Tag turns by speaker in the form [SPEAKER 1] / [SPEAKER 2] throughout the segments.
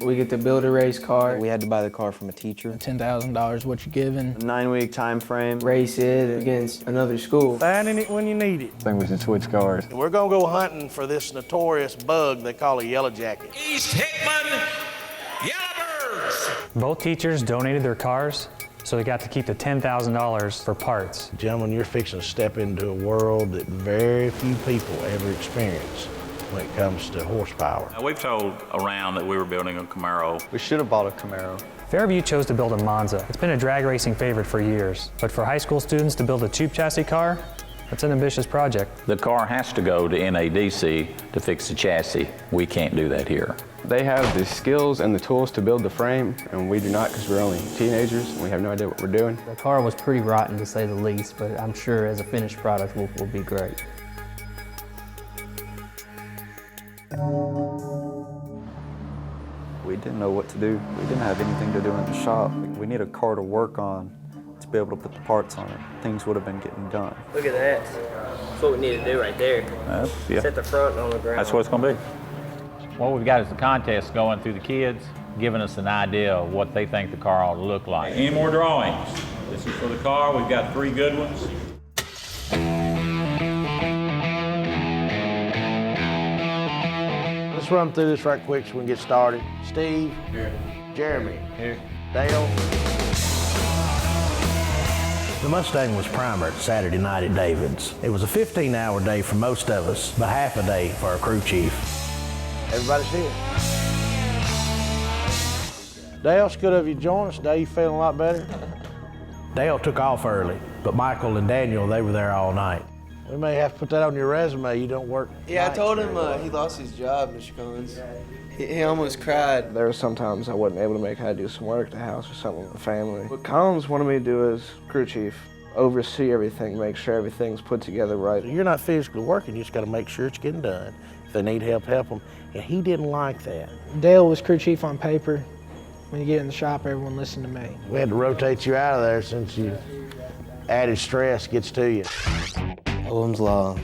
[SPEAKER 1] We get to build a race car.
[SPEAKER 2] We had to buy the car from a teacher.
[SPEAKER 3] $10,000 what you're given.
[SPEAKER 4] A 9-week time frame.
[SPEAKER 1] Race it against another school.
[SPEAKER 5] Finding it when you need it.
[SPEAKER 4] I think we should switch cars.
[SPEAKER 5] We're gonna go hunting for this notorious bug they call a yellow jacket.
[SPEAKER 6] East Hickman Yellowbirds.
[SPEAKER 7] Both teachers donated their cars, so they got to keep the $10,000 for parts.
[SPEAKER 5] Gentlemen, you're fixing to step into a world that very few people ever experience when it comes to horsepower.
[SPEAKER 8] Now, we've told around that we were building a Camaro.
[SPEAKER 4] We should have bought a Camaro.
[SPEAKER 7] Fairview chose to build a Monza. It's been a drag racing favorite for years, but for high school students to build a tube chassis car, that's an ambitious project.
[SPEAKER 8] The car has to go to NADC to fix the chassis. We can't do that here.
[SPEAKER 4] They have the skills and the tools to build the frame, and we do not because we're only teenagers and we have no idea what we're doing.
[SPEAKER 2] The car was pretty rotten to say the least, but I'm sure as a finished product will be great.
[SPEAKER 9] We didn't know what to do. We didn't have anything to do in the shop. We need a car to work on to be able to put the parts on it. Things would have been getting done.
[SPEAKER 1] Look at that. That's what we need to do right there.
[SPEAKER 8] Yeah.
[SPEAKER 1] Set the front on the ground.
[SPEAKER 8] That's what it's going to be.
[SPEAKER 10] What we've got is the contest going through the kids, giving us an idea of what they think the car ought to look like.
[SPEAKER 8] Any more drawings? This is for the car. We've got 3 good ones.
[SPEAKER 5] Let's run through this right quick so we can get started. Steve. Here. Jeremy.
[SPEAKER 10] Here.
[SPEAKER 5] Dale. The Mustang was primered Saturday night at David's. It was a 15-hour day for most of us, but half a day for our crew chief. Everybody's here. Dale, it's good of you to join us. Dale, you feeling a lot better? Dale took off early, but Michael and Daniel, they were there all night. We may have to put that on your resume. You don't work.
[SPEAKER 1] Yeah, I told him he lost his job, Mr. Collins. He almost cried.
[SPEAKER 11] There were some times I wasn't able to make. I had to do some work at the house or something with the family. What Collins wanted me to do as crew chief, oversee everything, make sure everything's put together right.
[SPEAKER 5] You're not physically working, you just got to make sure it's getting done. If they need help, help them. And he didn't like that.
[SPEAKER 3] Dale was crew chief on paper. When you get in the shop, everyone listened to me.
[SPEAKER 5] We had to rotate you out of there since you added stress gets to you.
[SPEAKER 2] Ohm's Law.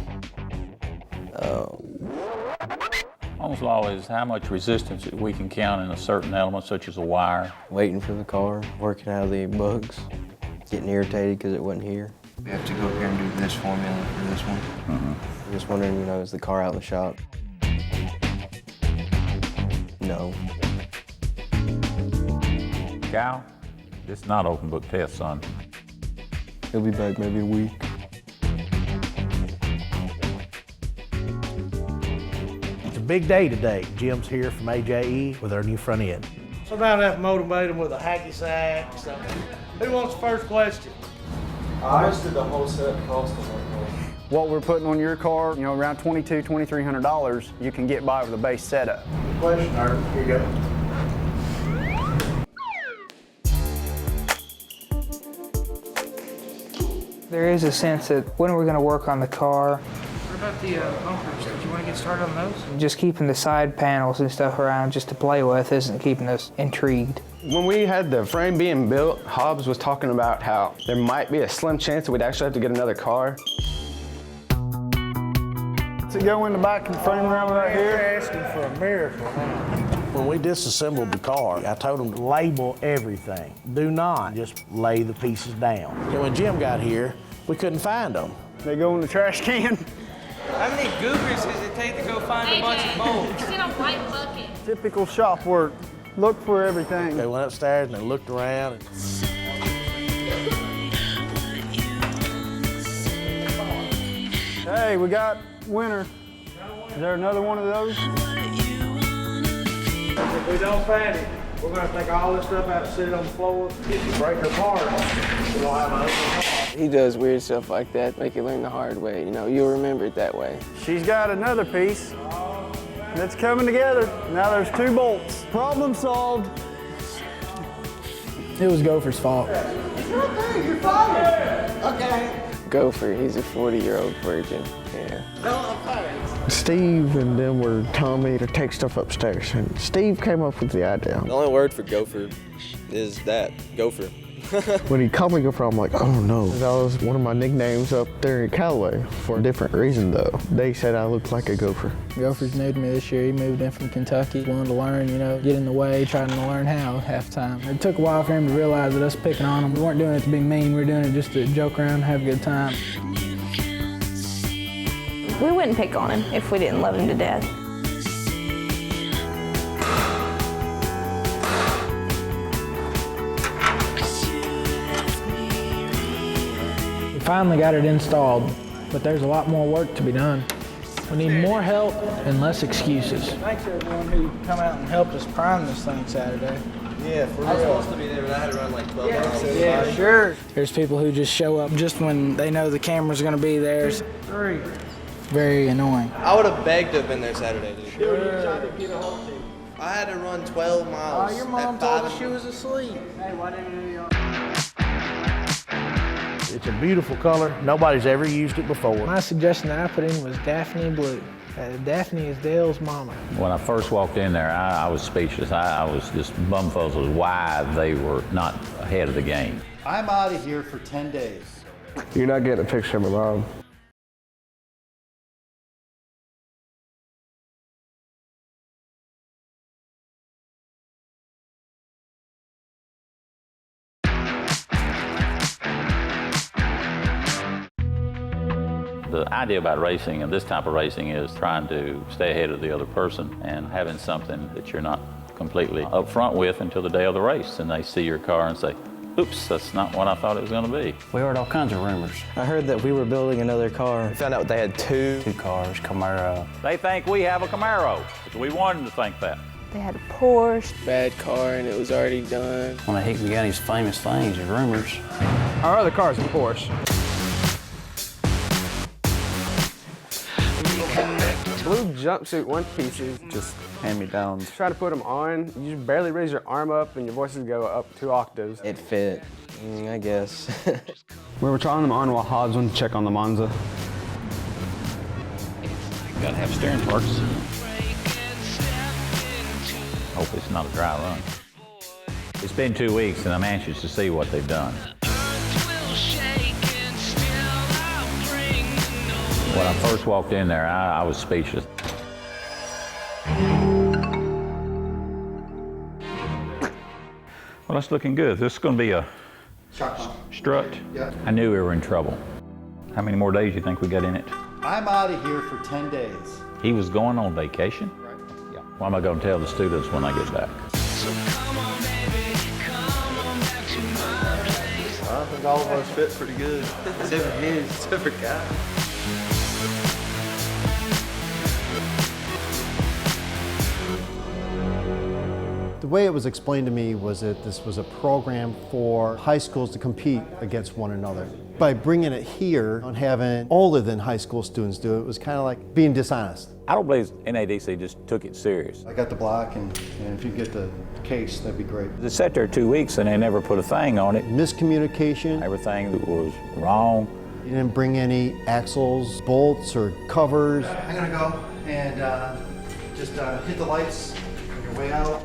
[SPEAKER 8] Ohm's law is how much resistance we can count in a certain element, such as a wire.
[SPEAKER 2] Waiting for the car, working out the bugs, getting irritated because it wasn't here. We have to go here and do this formula for this one. I'm just wondering, is the car out in the shop? No.
[SPEAKER 8] Cal, this is not open book test, son.
[SPEAKER 2] He'll be back maybe a week.
[SPEAKER 5] It's a big day today. Jim's here from AJE with our new front end. Sometimes I have to motivate them with a hacky sack. So. Who wants the first question?
[SPEAKER 11] How much did the whole set cost them?
[SPEAKER 4] What we're putting on your car, around $2,200, $2,300, you can get by with a base setup.
[SPEAKER 5] Question, Art. Here you go.
[SPEAKER 3] There is a sense that when we're going to work on the car. What about the bumpers? Did you want to get started on those? Just keeping the side panels and stuff around just to play with isn't keeping us intrigued.
[SPEAKER 4] When we had the frame being built, Hobbs was talking about how there might be a slim chance that we'd actually have to get another car. Does it go in the back and frame around right here?
[SPEAKER 5] You're asking for a miracle. When we disassembled the car, I told them to label everything. Do not just lay the pieces down. And when Jim got here, we couldn't find them.
[SPEAKER 4] They go in the trash can.
[SPEAKER 1] How many goobers does it take to go find a bunch of bolts?
[SPEAKER 12] Sit on white bucket.
[SPEAKER 4] Typical shop work. Look for everything.
[SPEAKER 5] They went upstairs and they looked around. And...
[SPEAKER 4] Hey, we got winner. Is there another one of those?
[SPEAKER 5] If we don't find it, we're going to take all this stuff out and sit it on the floor. If you break her apart, we don't have an open car.
[SPEAKER 1] He does weird stuff like that, make you learn the hard way. You'll remember it that way.
[SPEAKER 4] She's got another piece that's coming together. Now there's 2 bolts. Problem solved.
[SPEAKER 3] It was Gopher's fault.
[SPEAKER 11] It's not there, you're fine. Okay.
[SPEAKER 1] Gopher, he's a 40-year-old virgin. Yeah.
[SPEAKER 11] No, I'm fine.
[SPEAKER 13] Steve and them were telling me to take stuff upstairs, and Steve came up with the idea.
[SPEAKER 14] The only word for gopher is that, gopher.
[SPEAKER 13] When he called me Gopher, I'm like, oh no. That was one of my nicknames up there in Callaway for a different reason though. They said I looked like a gopher.
[SPEAKER 3] Gopher's new to me this year. He moved in from Kentucky, wanted to learn, get in the way, trying to learn how half the time. It took a while for him to realize that us picking on him, we weren't doing it to be mean, we were doing it just to joke around and have a good time.
[SPEAKER 6] We wouldn't pick on him if we didn't love him to death.
[SPEAKER 3] We finally got it installed, but there's a lot more work to be done. We need more help and less excuses. Thanks to everyone who come out and helped us prime this thing Saturday.
[SPEAKER 1] Yeah, for real. I was supposed to be there, but I had to run like 12 miles.
[SPEAKER 3] Yeah, sure. There's people who just show up just when they know the camera's gonna be there. Three. Very annoying.
[SPEAKER 1] I would have begged to have been there Saturday, dude. I had to run 12 miles.
[SPEAKER 3] Oh, your mom told us she was asleep. Hey, why didn't you?
[SPEAKER 5] It's a beautiful color. Nobody's ever used it before.
[SPEAKER 3] My suggestion that I put in was Daphne Blue. Daphne is Dale's mama.
[SPEAKER 10] When I first walked in there, I was speechless. I was just bumfuzzled why they were not ahead of the game.
[SPEAKER 12] I'm out of here for 10 days.
[SPEAKER 11] You're not getting a picture of my mom.
[SPEAKER 10] The idea about racing and this type of racing is trying to stay ahead of the other person and having something that you're not completely upfront with until the day of the race, and they see your car and say, oops, that's not what I thought it was going to be.
[SPEAKER 2] We heard all kinds of rumors. I heard that we were building another car.
[SPEAKER 4] We found out they had two
[SPEAKER 2] cars, Camaro.
[SPEAKER 10] They think we have a Camaro, but we want them to think that.
[SPEAKER 6] They had a Porsche.
[SPEAKER 1] Bad car and it was already done.
[SPEAKER 2] When I hate we got these famous things, there's rumors.
[SPEAKER 4] Our other car's a Porsche.
[SPEAKER 14] Blue jumpsuit one pieces.
[SPEAKER 9] Just hand-me-downs.
[SPEAKER 14] Try to put them on, you just barely raise your arm up and your voices go up 2 octaves.
[SPEAKER 2] It fit, I guess.
[SPEAKER 4] We were trying them on while Hobbs went to check on the Monza.
[SPEAKER 10] Gotta have steering parts. Hope it's not a dry run. It's been 2 weeks and I'm anxious to see what they've done. When I first walked in there, I was speechless. Well, that's looking good. This is going to be a strut.
[SPEAKER 12] Yeah.
[SPEAKER 10] I knew we were in trouble. How many more days do you think we got in it?
[SPEAKER 12] I'm out of here for 10 days.
[SPEAKER 10] He was going on vacation?
[SPEAKER 12] Right.
[SPEAKER 10] Yeah. What am I going to tell the students when I get back?
[SPEAKER 1] I think all of ours fit pretty good. Except for his, except for Kyle.
[SPEAKER 12] The way it was explained to me was that this was a program for high schools to compete against one another. By bringing it here and having older than high school students do it was kind of like being dishonest.
[SPEAKER 10] I don't believe NADC just took it serious.
[SPEAKER 12] I got the block, and if you get the case, that'd be great.
[SPEAKER 10] They sat there 2 weeks and they never put a thing on it.
[SPEAKER 12] Miscommunication.
[SPEAKER 10] Everything that was wrong.
[SPEAKER 12] You didn't bring any axles, bolts, or covers. I'm gonna go and just hit the lights on your way out.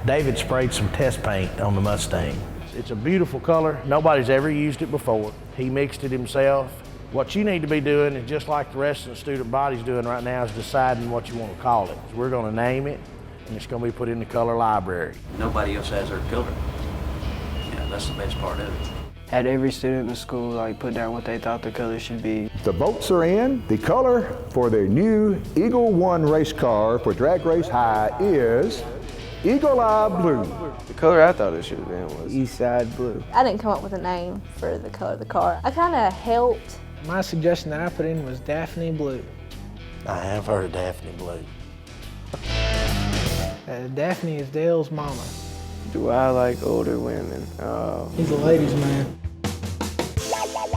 [SPEAKER 5] David sprayed some test paint on the Mustang. It's a beautiful color. Nobody's ever used it before. He mixed it himself. What you need to be doing is just like the rest of the student body's doing right now is deciding what you want to call it. We're going to name it, and it's going to be put in the color library.
[SPEAKER 2] Nobody else has their color. Yeah, that's the best part of it.
[SPEAKER 3] Had every student in the school put down what they thought the color should be.
[SPEAKER 15] The votes are in. The color for the new Eagle One race car for Drag Race High is Eagle Eye Blue.
[SPEAKER 1] The color I thought it should have been was
[SPEAKER 3] Eastside Blue.
[SPEAKER 6] I didn't come up with a name for the color of the car. I kind of helped.
[SPEAKER 3] My suggestion that I put in was Daphne Blue.
[SPEAKER 5] I have heard of Daphne Blue.
[SPEAKER 3] Daphne is Dale's mama.
[SPEAKER 1] Do I like older women?
[SPEAKER 3] He's a ladies' man.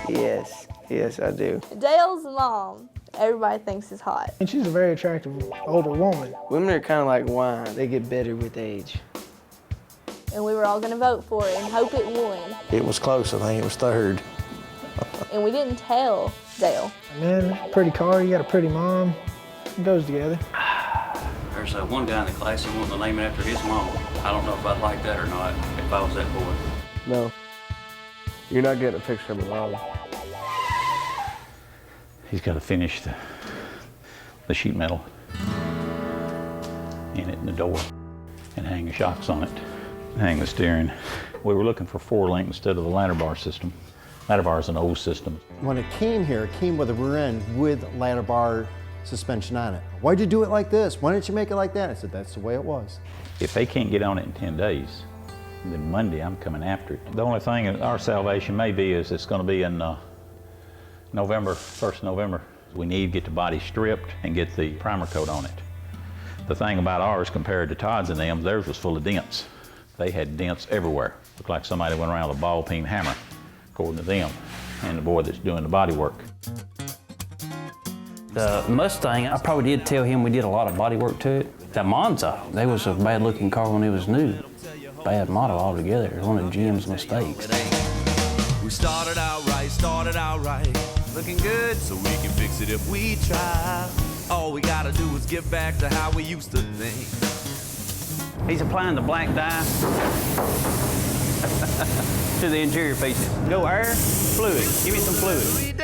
[SPEAKER 1] Yes, I do.
[SPEAKER 6] Dale's mom, everybody thinks is hot.
[SPEAKER 3] And she's a very attractive older woman.
[SPEAKER 1] Women are kind of like wine. They get better with age.
[SPEAKER 6] And we were all gonna vote for it and hope it won.
[SPEAKER 5] It was close, I think it was third.
[SPEAKER 6] And we didn't tell Dale.
[SPEAKER 3] And then, pretty car, you got a pretty mom. It goes together.
[SPEAKER 2] There's one guy in the class who wanted to name it after his mom. I don't know if I'd like that or not. If
[SPEAKER 10] files that board?
[SPEAKER 13] No. You're not getting a picture of my mom.
[SPEAKER 10] He's got to finish the sheet metal in it in the door and hang the shocks on it, hang the steering. We were looking for 4-link instead of the ladder bar system. Ladder bar is an old system.
[SPEAKER 12] When it came here, it came with a rear end with ladder bar suspension on it. Why'd you do it like this? Why didn't you make it like that? I said, that's the way it was.
[SPEAKER 10] If they can't get on it in 10 days, then Monday I'm coming after it. The only thing our salvation may be is it's going to be in November, 1st of November. We need to get the body stripped and get the primer coat on it. The thing about ours compared to Todd's and them, theirs was full of dents. They had dents everywhere. Looked like somebody went around with a ball peen hammer, according to them, and the boy that's doing the body work.
[SPEAKER 16] The Mustang, I probably did tell him we did a lot of body work to it. That Monza, that was a bad looking car when it was new. Bad model altogether. It was one of Jim's mistakes.
[SPEAKER 17] We started out right, looking good, so we can fix it if we try. All we gotta do is get back to how we used to think.
[SPEAKER 16] He's applying the black dye to the interior pieces. No air, fluid. Give me some fluid.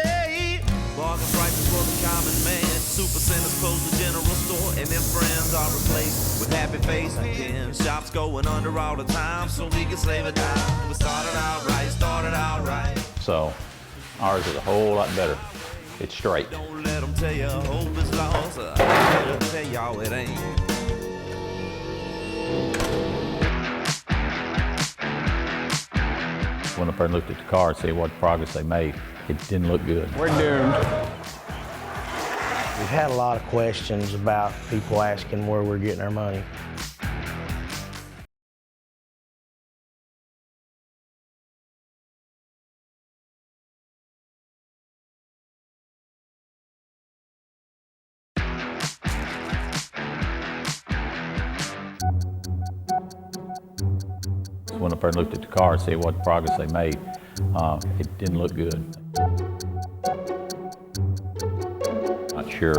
[SPEAKER 17] Bargain prices for the common man. Super centers close the general store, and then friends are replaced with happy face again. Shops going under all the time, so we can save a dime. We started out right.
[SPEAKER 10] So ours is a whole lot better. It's straight.
[SPEAKER 17] Don't let them tell you hope is lost. I better tell y'all it ain't.
[SPEAKER 10] Went up there and looked at the car and see what progress they made. It didn't look good.
[SPEAKER 14] We're doomed.
[SPEAKER 5] We've had a lot of questions about people asking where we're getting our money.
[SPEAKER 10] Went up there and looked at the car and see what progress they made. It didn't look good. Not sure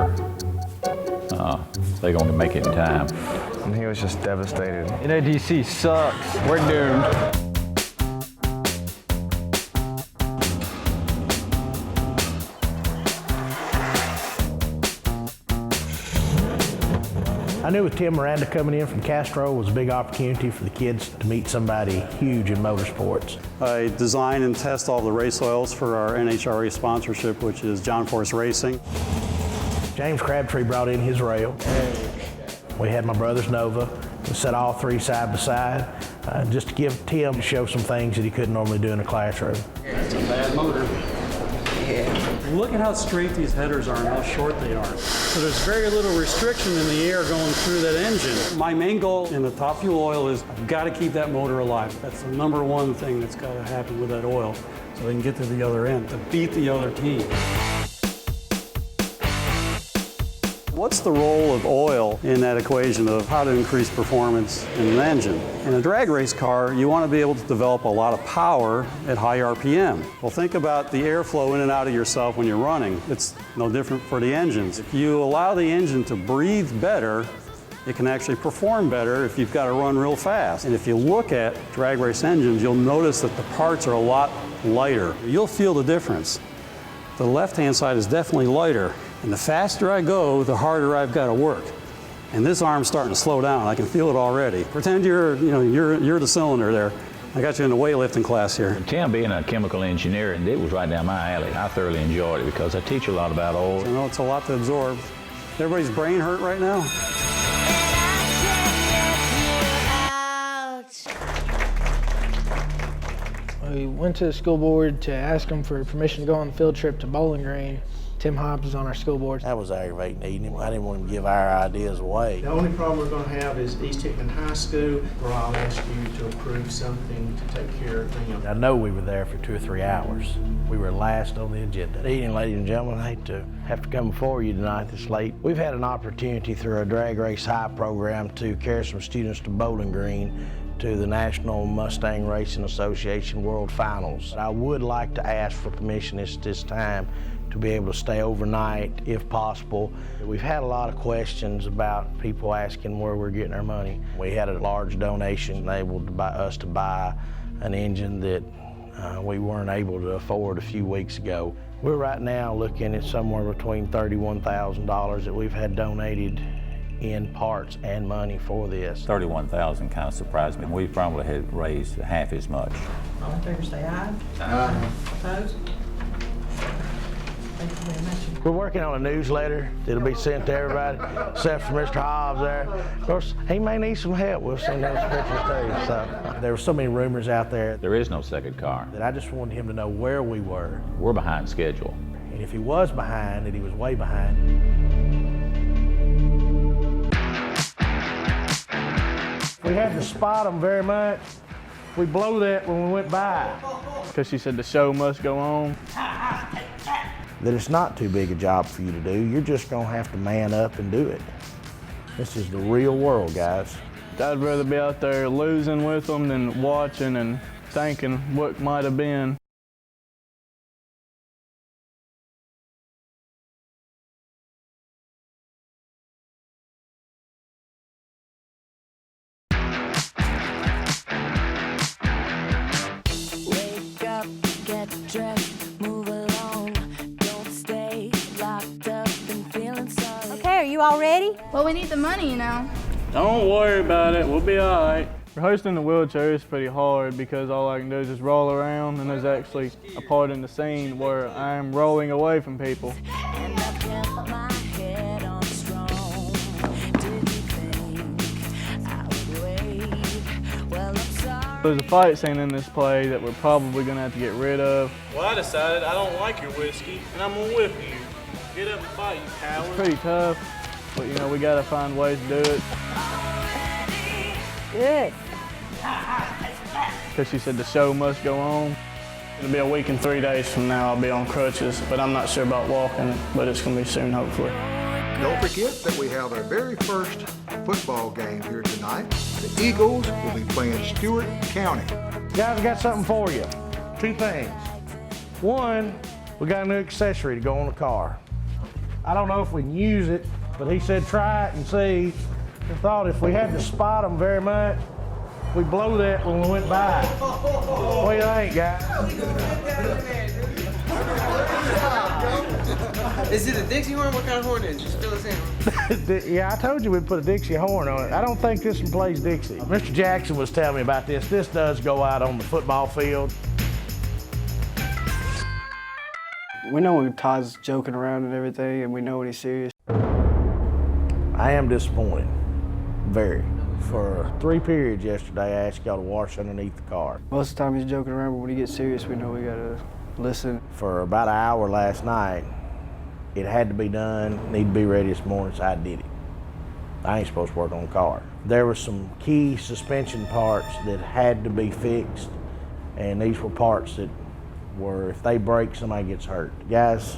[SPEAKER 10] they're going to make it in time.
[SPEAKER 13] And he was just devastated.
[SPEAKER 14] NADC sucks. We're doomed.
[SPEAKER 5] I knew with Tim Miranda coming in from Castro was a big opportunity for the kids to meet somebody huge in motorsports.
[SPEAKER 18] I design and test all the race oils for our NHRA sponsorship, which is John Force Racing.
[SPEAKER 5] James Crabtree brought in his rail. We had my brother's Nova. We set all three side by side just to give Tim to show some things that he couldn't normally do in a classroom.
[SPEAKER 19] It's a bad motor. Look at how straight these headers are and how short they are. So there's very little restriction in the air going through that engine. My main goal in the top fuel oil is I've got to keep that motor alive. That's the number one thing that's got to happen with that oil so they can get to the other end, to beat the other team.
[SPEAKER 18] What's the role of oil in that equation of how to increase performance in an engine? In a drag race car, you want to be able to develop a lot of power at high RPM. Well, think about the airflow in and out of yourself when you're running. It's no different for the engines. If you allow the engine to breathe better, it can actually perform better if you've got to run real fast. And if you look at drag race engines, you'll notice that the parts are a lot lighter. You'll feel the difference. The left-hand side is definitely lighter. And the faster I go, the harder I've got to work. And this arm's starting to slow down. I can feel it already. Pretend you're the cylinder there. I got you in the weightlifting class here.
[SPEAKER 10] Tim being a chemical engineer, and it was right down my alley. I thoroughly enjoyed it because I teach a lot about oil.
[SPEAKER 18] You know, it's a lot to absorb. Everybody's brain hurt right now?
[SPEAKER 3] We went to the school board to ask them for permission to go on the field trip to Bowling Green. Tim Hobbs was on our school board.
[SPEAKER 5] That was aggravating, eating him. I didn't want him to give our ideas away.
[SPEAKER 20] The only problem we're going to have is East Hickman High School, where I'll ask you to approve something to take care of them.
[SPEAKER 5] I know we were there for 2 or 3 hours. We were last on the agenda. Evening, ladies and gentlemen, I hate to have to come before you tonight this late. We've had an opportunity through our Drag Race High program to carry some students to Bowling Green to the National Mustang Racing Association World Finals. I would like to ask for permission at this time to be able to stay overnight if possible. We've had a lot of questions about people asking where we're getting our money. We had a large donation enabled by us to buy an engine that we weren't able to afford a few weeks ago. We're right now looking at somewhere between $31,000 that we've had donated in parts and money for this.
[SPEAKER 10] 31,000 kind of surprised me. We probably had raised half as much.
[SPEAKER 21] All in favor say aye. Aye. Opposed? Thank you very much.
[SPEAKER 5] We're working on a newsletter that'll be sent to everybody, except for Mr. Hobbs there. Of course, he may need some help. We'll send him some pictures too. So there were so many rumors out there.
[SPEAKER 10] There is no second car.
[SPEAKER 5] That I just wanted him to know where we were.
[SPEAKER 10] We're behind schedule.
[SPEAKER 5] And if he was behind, that he was way behind. We had to spot them very much. We blew that when we went by.
[SPEAKER 14] Because she said the show must go on.
[SPEAKER 5] That it's not too big a job for you to do. You're just gonna have to man up and do it. This is the real world, guys.
[SPEAKER 14] I'd rather be out there losing with them than watching and thinking what might have been.
[SPEAKER 22] Wake up, get dressed, move along. Don't stay locked up and feeling sorry.
[SPEAKER 6] Okay, are you all ready?
[SPEAKER 23] Well, we need the money, you know.
[SPEAKER 14] Don't worry about it, we'll be all right. Hosting the wheelchair is pretty hard because all I can do is just roll around, and there's actually a part in the scene where I'm rolling away from people.
[SPEAKER 22] And I kept my head on strong. Didn't think I would wait. Well, I'm sorry.
[SPEAKER 14] There's a fight scene in this play that we're probably gonna have to get rid of.
[SPEAKER 3] Well, I decided I don't like your whiskey, and I'm gonna whip you. Get up and fight, you coward.
[SPEAKER 14] It's pretty tough, but you know, we gotta find ways to do it.
[SPEAKER 6] Good.
[SPEAKER 14] Because she said the show must go on. It'll be a week and 3 days from now. I'll be on crutches, but I'm not sure about walking, but it's going to be soon, hopefully.
[SPEAKER 15] Don't forget that we have our very first football game here tonight. The Eagles will be playing Stewart County.
[SPEAKER 5] Guys, I got something for you. Two things. One, we got a new accessory to go on the car. I don't know if we can use it, but he said try it and see. I thought if we had to spot them very much, we blow that when we went by. What do you think, guys?
[SPEAKER 1] Is it a Dixie horn? What kind of horn is it? Just fill us in.
[SPEAKER 5] Yeah, I told you we'd put a Dixie horn on it. I don't think this one plays Dixie. Mr. Jackson was telling me about this. This does go out on the football field.
[SPEAKER 24] We know when Todd's joking around and everything, and we know when he's serious.
[SPEAKER 5] I am disappointed, very. For 3 periods yesterday, I asked y'all to wash underneath the car.
[SPEAKER 24] Most of the time he's joking around, but when he gets serious, we know we gotta listen.
[SPEAKER 5] For about an hour last night, it had to be done, need to be ready this morning, so I did it. I ain't supposed to work on the car. There were some key suspension parts that had to be fixed, and these were parts that were, if they break, somebody gets hurt. Guys,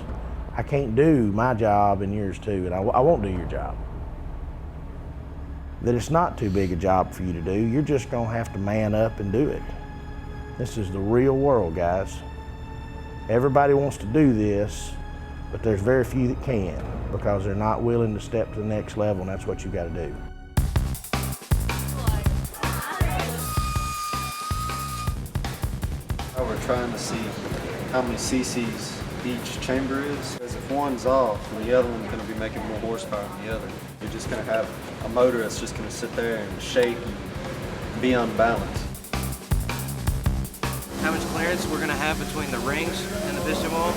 [SPEAKER 5] I can't do my job and yours too, and I won't do your job. That it's not too big a job for you to do. You're just gonna have to man up and do it. This is the real world, guys. Everybody wants to do this, but there's very few that can because they're not willing to step to the next level, and that's what you gotta do.
[SPEAKER 9] We're trying to see how many cc's each chamber is. Because if one's off, then the other one's going to be making more horsepower than the other. You're just going to have a motor that's just going to sit there and shake and be unbalanced.
[SPEAKER 1] How much clearance we're going to have between the rings and the piston wall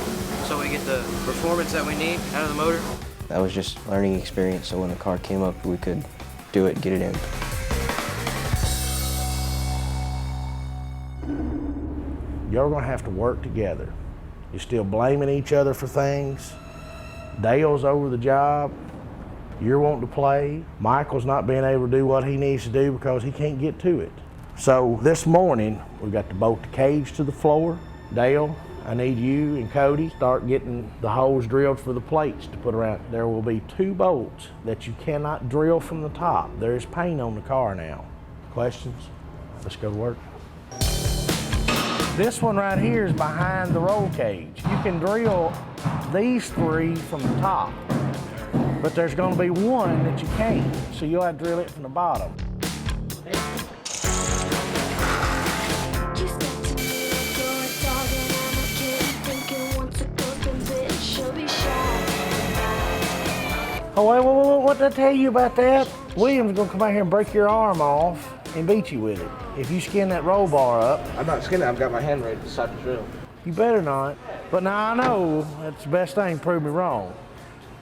[SPEAKER 1] so we get the performance that we need out of the motor?
[SPEAKER 2] That was just learning experience, so when the car came up, we could do it, get it in.
[SPEAKER 5] You're gonna have to work together. You're still blaming each other for things. Dale's over the job. You're wanting to play. Michael's not being able to do what he needs to do because he can't get to it. So this morning, we got to bolt the cage to the floor. Dale, I need you and Cody start getting the holes drilled for the plates to put around. There will be 2 bolts that you cannot drill from the top. There is paint on the car now. Questions? Let's go to work. This one right here is behind the roll cage. You can drill these 3 from the top, but there's going to be one that you can't, so you'll have to drill it from the bottom. Oh, wait, what did I tell you about that? William's gonna come out here and break your arm off and beat you with it if you skin that roll bar up.
[SPEAKER 7] I'm not skinning, I've got my hand ready to start the drill.
[SPEAKER 5] You better not. But now I know that's the best thing to prove me wrong.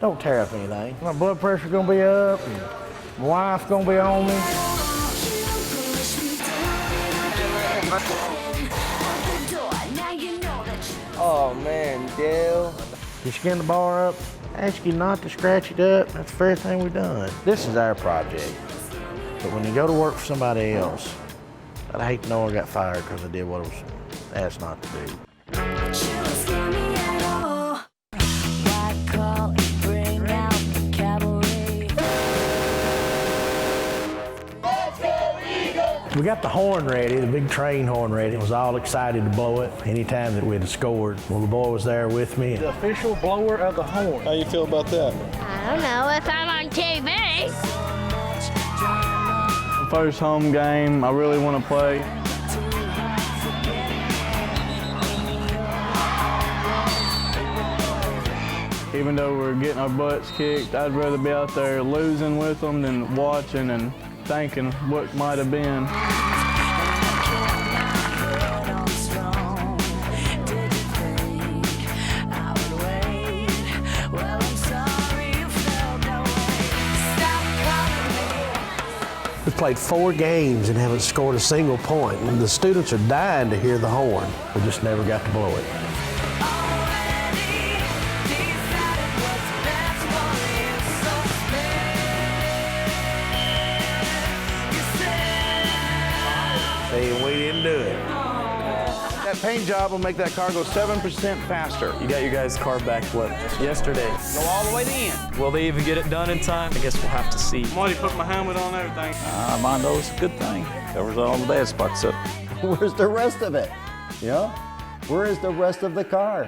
[SPEAKER 5] Don't tear up anything. My blood pressure's gonna be up, and my wife's gonna be on me.
[SPEAKER 7] Oh man, Dale.
[SPEAKER 5] You skin the bar up, ask you not to scratch it up. That's the first thing we've done. This is our project. But when you go to work for somebody else, I'd hate to know I got fired because I did what I was asked not to do. We got the horn ready, the big train horn ready. I was all excited to blow it anytime that we had scored. Well, the boy was there with me.
[SPEAKER 3] The official blower of the horn.
[SPEAKER 7] How you feel about that?
[SPEAKER 8] I don't know if I'm on TV.
[SPEAKER 14] First home game, I really want to play. Even though we're getting our butts kicked, I'd rather be out there losing with them than watching and thinking what might have been.
[SPEAKER 5] We played 4 games and haven't scored a single point. And the students are dying to hear the horn. We just never got to blow it. See, we didn't do it.
[SPEAKER 7] That paint job will make that car go 7% faster.
[SPEAKER 11] You got your guys' car back, what, yesterday?
[SPEAKER 7] Go all the way to the end.
[SPEAKER 11] Will they even get it done in time? I guess we'll have to see.
[SPEAKER 14] I'm already put my helmet on and everything.
[SPEAKER 10] Mine knows a good thing. Covers all the bad spots up.
[SPEAKER 12] Where's the rest of it? You know? Where is the rest of the car?